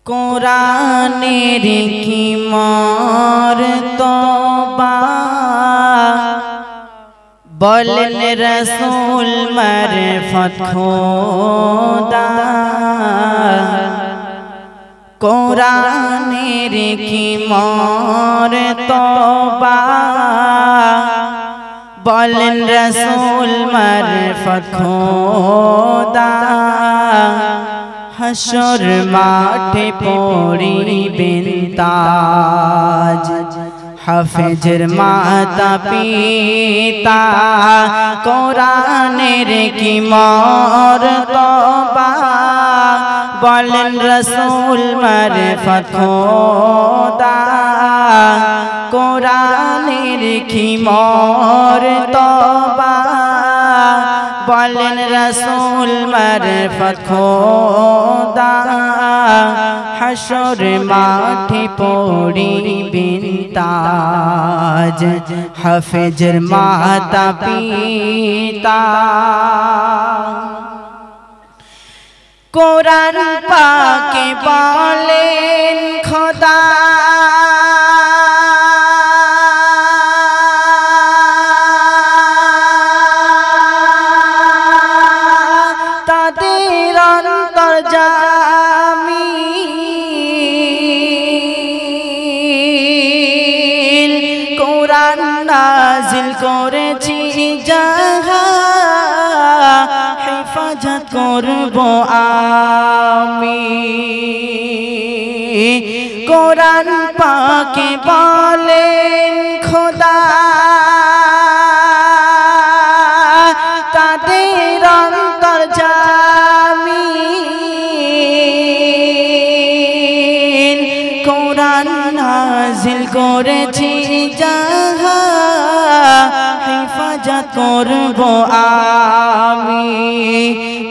কোরআনের কি মর্তবা বলেন রাসূল মারফত খোদা। কোরআনের কি মর্তবা বলেন রাসূল মারফত খোদা। হাসর মাঠে পড়িবেন তাজ হাফেজের মাতা পিতা। কোরআনের কি মর্তবা বলেন রাসূল মারফত খোদা। কোরআনের কি মর্তবা বলেন রাসূল মারফত খোদা। হাসর মাঠে পড়িবেন তাজ হাফেজের মাতা পিতা। কোরআন পাকে বলেন খোদা তাদের অন্তর্যামী। কোরআন নাজিল করেছি যাহা হেফাজত করব আমি। কোরআন পাকে বলেন খোদা তাদের অন্তর্যামী। কোরআন নাজিল করেছি যাহা হেফাজত করব আমি।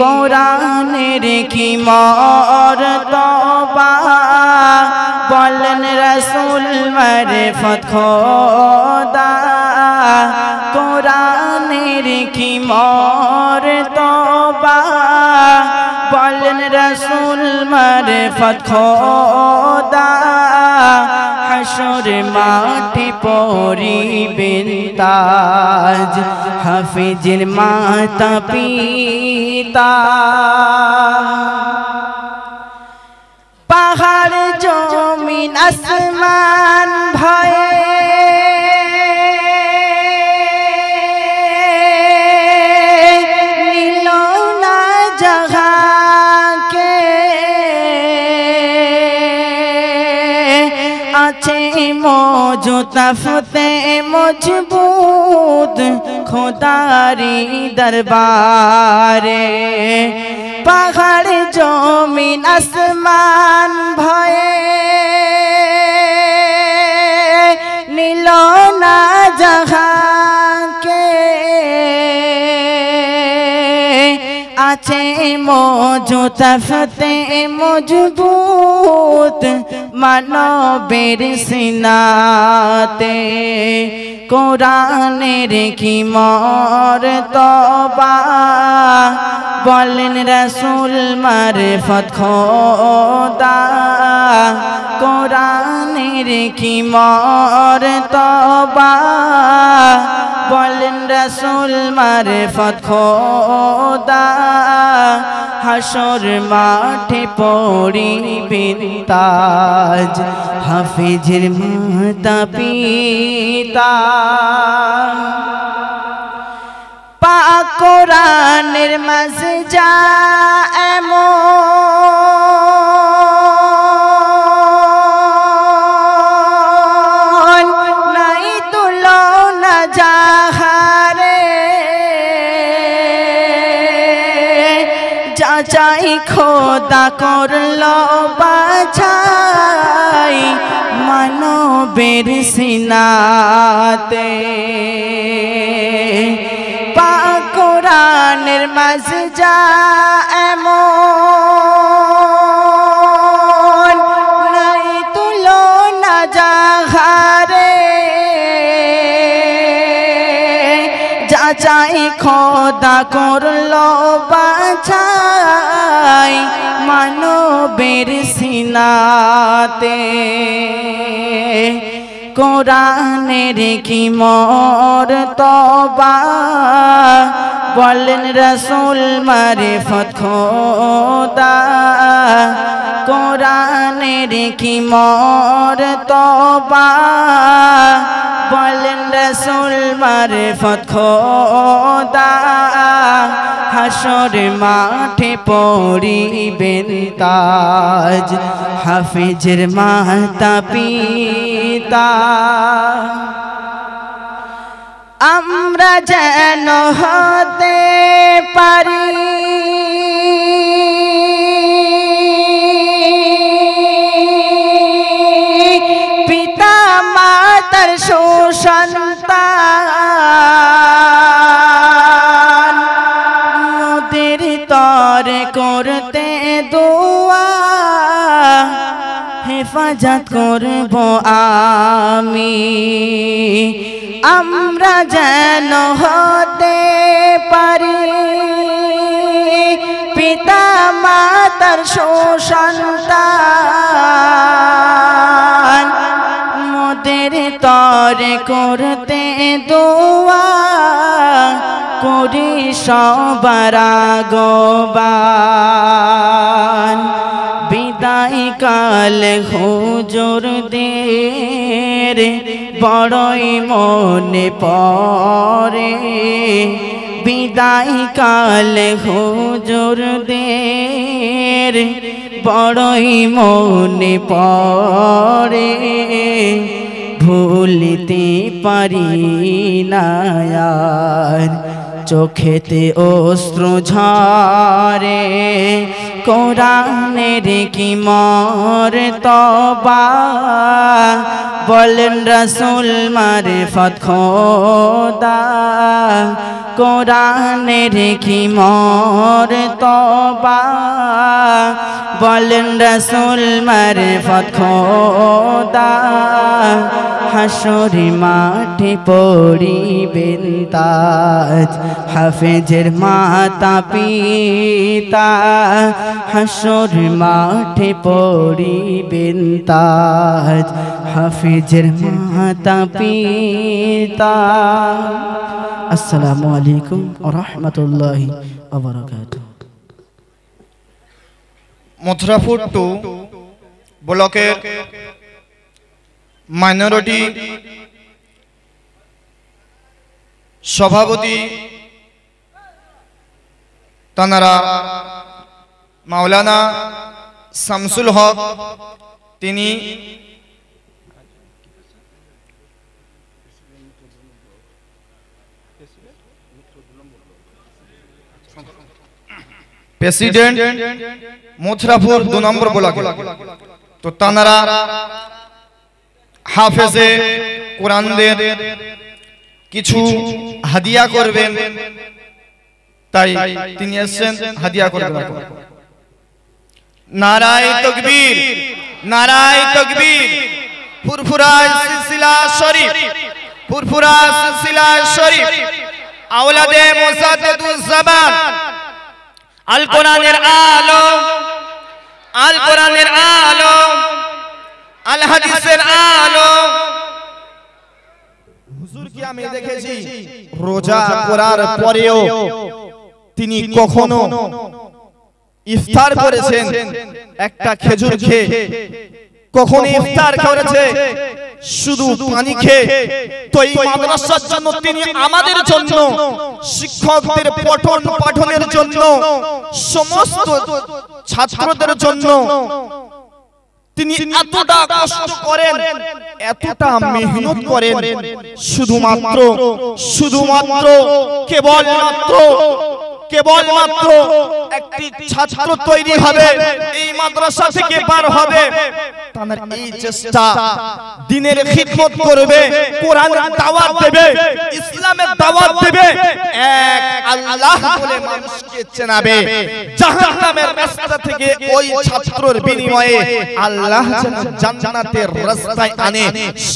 কোরআনের কি মর্তবা বলেন রাসূল মারফত খোদা। কোরআনের কি মর্তবা বলেন রাসূল মারফত খোদা। হাসর মাঠে পড়িবেন তাজ হাফেজের মাতা পিতা। পাহাড় জমিন আসমান ভয়ে নিল না জাহাকে। আছে মজুতাফতে মজবুত খোদারি দরবারে। পাহাড় জমিন আসমান ভয়ে নিল না জাহাকে। আছে মজুতাফতে মজবুত মানবের সিনাতে। কোরআনের কি মর্তবা বলেন রাসূল মারফত খোদা। কোরআনের কি মর্তবা বলেন রাসূল মারফত খোদা। হাসর মাঠে পড়িবেন তাজ হাফেজের মাতা পিতা। পাক কোরআনের মাঝে যা এমন নাই তুলনা যাহারে। যাচাই খোদা করলো বাছাই মানবের সিনাতে। পাক কোরআনের মাঝে যা এমন নাই তুলনা যাহারে। যাচাই খোদা করলো বাছাই মানবের সিনাতে কোরআনের কি মর্তবা বলেন রাসূল মারিফত খোদা কোরআনের কি মর্তবা বলেন রাসূল মারিফত খোদা হাসর মাঠে পড়িবেন তাজ হাফিজের মাতা পিতা আমরা যেন হতে পারি পিতা মাতার সুসন্তান মোদের তরে করতে দোয়া হেফাজত করব আমি আমরা যেন হতে পারি পিতা মাতার সুসন্তান মোদের তরে করতে দোয়া করি সবার আগবান বিদায় কাল হুজুরদের বড়ই মনে পড়ে বিদায় কাল হুজুরদের বড়ই মনে পড়ে ভুলতে পারি না আর চোখেতে অশ্র ঝরে কোরআনের কি মর্তবা বলেন রাসূল মারিফত খোদা কোরআনের কি মর্তবা বলেন রাসূল মারিফত খোদা হাসর মাঠে পড়িবেন তাজ হাফেজের মাতা পিতা হাসর মাঠে পড়িবেন তাজ হাফেজের মাতা পিতা আসসালামু আলাইকুম ওয়া রাহমাতুল্লাহি ওয়া বারাকাতুহু মথুরাপুর 2 ব্লকের মাইনরিটি সভাপতি তানারা মাওলানা শামসুল হক তিনি প্রেসিডেন্ট মথুরাপুর 2 নম্বর ব্লক তো তানারা হাফেজে কোরআনদের কিছু হাদিয়া করবেন তাই তিনি এসেছেন হাদিয়া করবেন নারায়ে তাকবীর নারায়ে তাকবীর ফুরফুরা সিলসিলা শরীফ ফুরফুরা সিলসিলা শরীফ আওলাদে মুসাদ্দিদুজ জামান আল কোরআনের আলো আল কোরআনের আলো আল হাদিসের আলো হুজুরকে আমি দেখেছি রোজা করার পরেও তিনি কখনো ইফতার করেছেন একটা খেজুর খেয়ে কখনো ইফতার করেছে শুধু পানি খেয়ে তো এই মাদ্রাসার জন্য তিনি আমাদের জন্য শিক্ষকদের পঠন পাঠনের জন্য সমস্ত ছাত্রদের জন্য তিনি এতটা কষ্ট করেন এতটা মেহনত করেন শুধুমাত্র কেবলমাত্র একটি ছাত্র তৈরি হবে এই মাদ্রাসা থেকে বার হবে তার এই চেষ্টা দ্বীনের খিদমত করবে কোরআনের দাওয়াত দেবে ইসলামের দাওয়াত দেবে এক আল্লাহ বলে মানুষকে চেনাবে জাহান্নামের রাস্তা থেকে ওই ছাত্রের বিনিময়ে আল্লাহ যেন জান্নাতের রাস্তায় আনে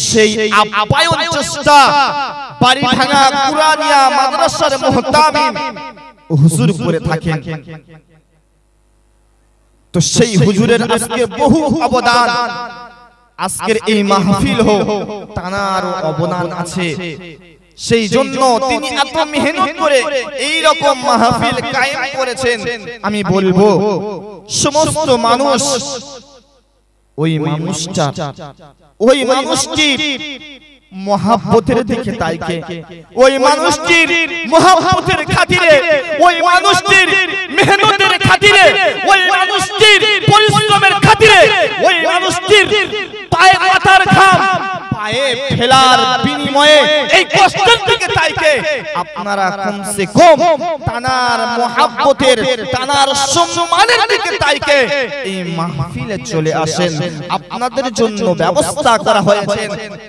সেই আপ্যায়ন চেষ্টা বাড়িভাঙা কুরআনিয়া মাদ্রাসার মুহতামিম হুজুর করে থাকেন তো সেই হুজুরের আজকে বহু অবদান, আজকের এই মাহফিল হোক তানার অবদান আছে। সেই জন্য তিনি এত মেহনত করে এই রকম মাহফিল কায়েম করেছেন। আমি বলবো সমস্ত মানুষ ওই মানুষটির মহাব্বতের দিকে তাইকে, ওই মানুষটির মহাব্বতের খাতিরে, ওই মানুষটির মেহনতের খাতিরে, ওই মানুষটির পরিশ্রমের খাতিরে, ওই মানুষটির পায়ে মাথার ঘাম পায়ে ফেলার বিনিময়ে এই কষ্টের দিকে তাইকে আপনারা কমসে কম তানার মহাব্বতের, তানার সম্মানের দিকে তাইকে এই মাহফিলে চলে আসেন। আপনাদের জন্য ব্যবস্থা করা হয়েছে,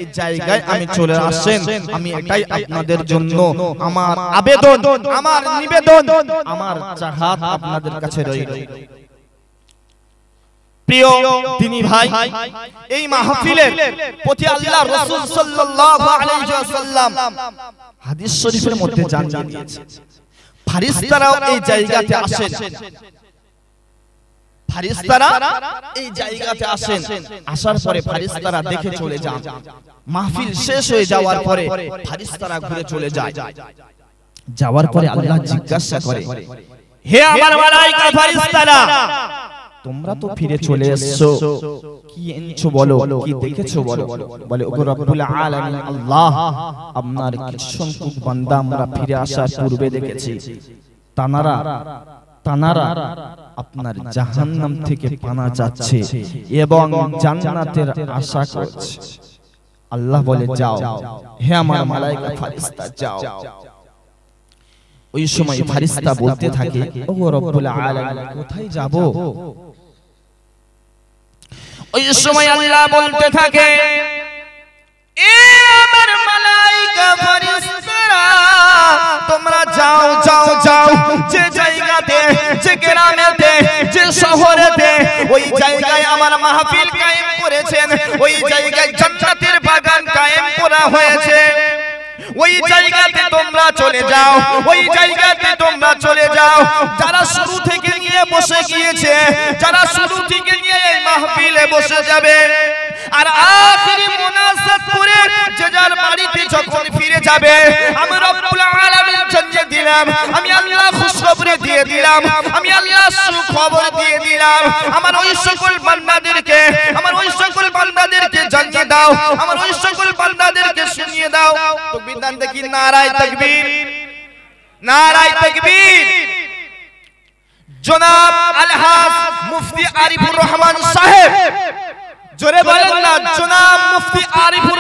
এই জায়গায় আমি চলে আসেন। আমি এটাই আপনাদের জন্য আমার আবেদন, আমার নিবেদন, আমার চাহাত আপনাদের কাছে রইল। প্রিয় দিনী ভাই, এই মাহফিলের প্রতি আল্লাহ রাসূল সাল্লাল্লাহু আলাইহি ওয়াসাল্লাম হাদিস শরীফের মধ্যে জানিয়ে দিয়েছে, ফেরেশতারাও এই জায়গাতে আসেন। ফেরেশতারা এই জায়গাতে আসেন, আসার পরে ফেরেশতারা দেখে চলে যান। মাহফিল শেষ হয়ে যাওয়ার পরে ফেরেশতারা ঘুরে চলে যায়। যাওয়ার পরে আল্লাহ জিজ্ঞাসা করে, হে আমার মালায়েকা ফেরেশতারা, তোমরা তো ফিরে চলে এসেছো, কি এনেছো বলো, কি দেখেছো বলো। বলে ওগো রব্বুল আলামিন আল্লাহ, আপনার কিছু সংখ্যক বান্দা আমরা ফিরে আসার পূর্বে দেখেছি তানারা আপনার জাহান্নাম থেকে পানা যাচ্ছে এবং জান্নাতের আশা করছে। আল্লাহ বলে যাও হে আমার মালায়েকা ফেরেশতা যাও। ওই সময় ফেরেশতা বলতে থাকে, ওগো রব্বুল আলামিন কোথায় যাব? ওই সময় আল্লাহ বলতে থাকে, এ আমার মালায়েকা ফেরেশতারা, তোমরা যাও যাও যাও, যে জায়গাতে, যে গ্রামেতে, যে শহরেতে ওই জায়গায় আমার মাহফিল কায়েম করেছেন, ওই জায়গায় জান্নাতের বাগান কায়েম করা হয়েছে। ওই জায়গাতে তোমরা চলে যাও, ওই জায়গাতে তোমরা চলে যাও। যারা শুরু থেকে নিয়ে বসে গিয়েছে, যারা শুরু থেকে নিয়ে এই মাহফিলে বসে যাবে, আর আখিরি মুনাজাত করে যে যার বাড়িতে যখন ফিরে যাবে, আমি রব্বুল আলামিন জানিয়ে দিলাম, আমি আল্লাহ খুশখবর দিয়ে দিলাম, আমি আল্লাহ সুখবর দিয়ে দিলাম। আমার ওই সকল বান্দাদেরকে, আমার ওই সকল বান্দাদেরকে জানিয়ে দাও, আমার ওই সকল বান্দাদেরকে শুনিয়ে দাও। তাকবীর দান দেখি, নারায়ে তাকবীর, নারায়ে তাকবীর। জনাব আলহাজ মুফতি আরিফুর রহমান সাহেব, জোরে বলেন না, জনাব মুফতি আরিফুর